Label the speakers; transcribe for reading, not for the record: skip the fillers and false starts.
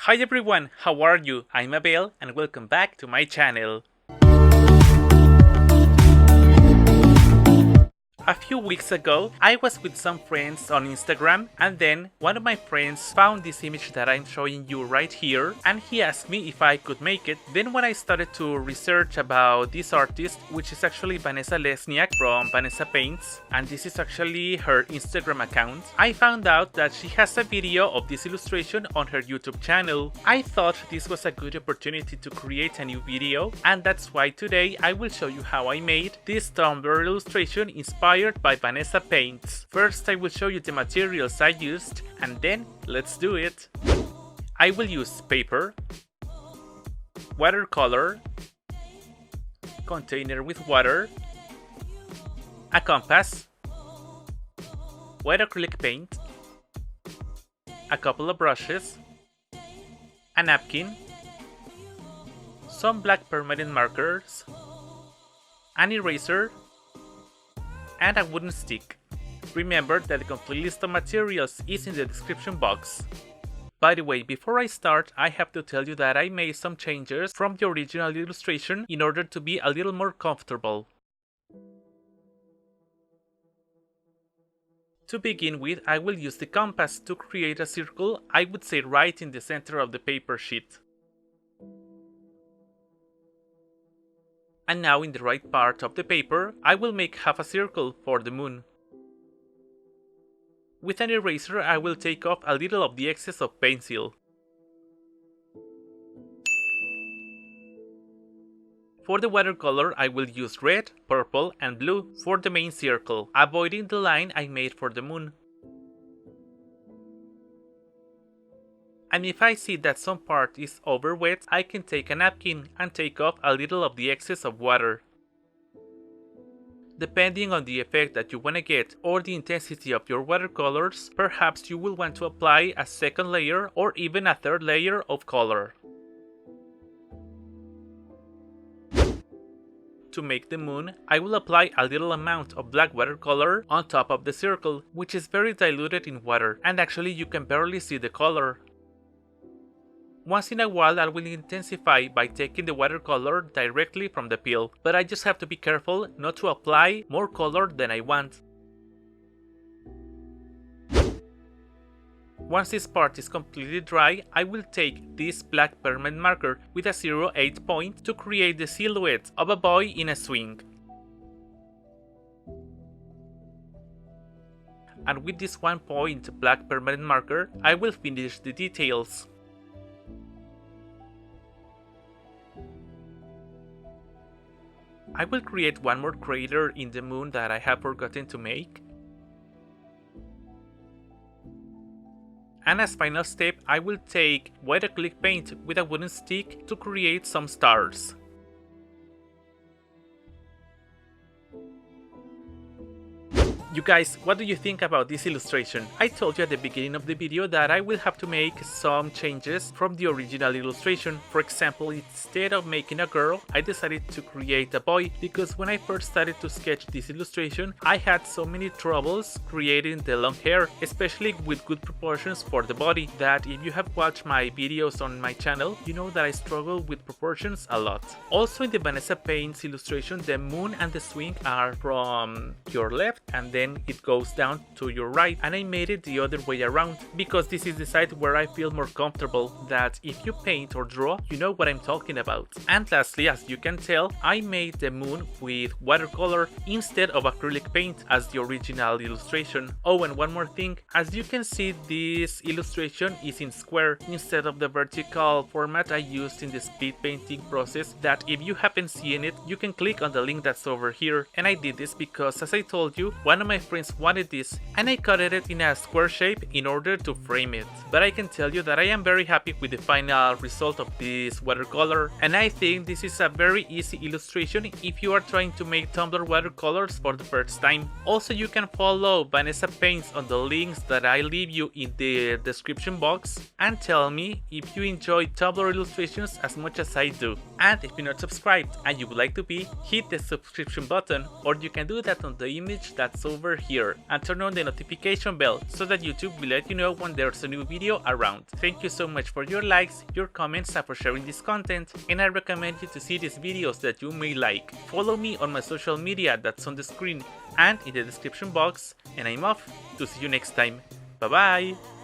Speaker 1: Hi everyone, how are you? I'm Abel and welcome back to my channel. A few weeks ago, I was with some friends on Instagram, and then one of my friends found this image that I'm showing you right here, and he asked me if I could make it. Then when I started to research about this artist, which is actually Vanessa Lesniak from Vanessa Paints, and this is actually her Instagram account, I found out that she has a video of this illustration on her YouTube channel. I thought this was a good opportunity to create a new video, and that's why today I will show you how I made this Tumblr illustration inspired by Vanessa Paints. First I will show you the materials I used, and then let's do it. I will use paper, watercolor, container with water, a compass, wet acrylic paint, a couple of brushes, a napkin, some black permanent markers, an eraser, and a wooden stick. Remember that the complete list of materials is in the description box. By the way, before I start, I have to tell you that I made some changes from the original illustration in order to be a little more comfortable. To begin with, I will use the compass to create a circle, I would say right in the center of the paper sheet. And now in the right part of the paper, I will make half a circle for the moon. With an eraser, I will take off a little of the excess of pencil. For the watercolor, I will use red, purple, and blue for the main circle, avoiding the line I made for the moon. And if I see that some part is over wet, I can take a napkin and take off a little of the excess of water. Depending on the effect that you want to get or the intensity of your watercolors, perhaps you will want to apply a second layer or even a third layer of color. To make the moon, I will apply a little amount of black watercolor on top of the circle, which is very diluted in water, and actually you can barely see the color. Once in a while I will intensify by taking the watercolor directly from the peel, but I just have to be careful not to apply more color than I want. Once this part is completely dry, I will take this black permanent marker with a 0.8 point to create the silhouette of a boy in a swing. And with this 1 point black permanent marker, I will finish the details. I will create one more crater in the moon that I have forgotten to make. And as final step, I will take wet acrylic paint with a wooden stick to create some stars. You guys, what do you think about this illustration? I told you at the beginning of the video that I will have to make some changes from the original illustration. For example, instead of making a girl, I decided to create a boy, because when I first started to sketch this illustration, I had so many troubles creating the long hair, especially with good proportions for the body, that if you have watched my videos on my channel, you know that I struggle with proportions a lot. Also in the Vanessa Paints illustration, the moon and the swing are from your left and then it goes down to your right, and I made it the other way around because this is the side where I feel more comfortable, that if you paint or draw, you know what I'm talking about. And lastly, as you can tell, I made the moon with watercolor instead of acrylic paint as the original illustration. Oh, and one more thing, as you can see, this illustration is in square instead of the vertical format I used in the speed painting process, that if you haven't seen it, you can click on the link that's over here. And I did this because, as I told you, one of my friends wanted this, and I cut it in a square shape in order to frame it. But I can tell you that I am very happy with the final result of this watercolor, and I think this is a very easy illustration if you are trying to make Tumblr watercolors for the first time. Also, you can follow Vanessa Paints on the links that I leave you in the description box, and tell me if you enjoy Tumblr illustrations as much as I do. And if you're not subscribed and you would like to be, hit the subscription button, or you can do that on the image that's over here, and turn on the notification bell so that YouTube will let you know when there's a new video around. Thank you so much for your likes, your comments, and for sharing this content, and I recommend you to see these videos that you may like. Follow me on my social media that's on the screen and in the description box, and I'm off to see you next time. Bye bye!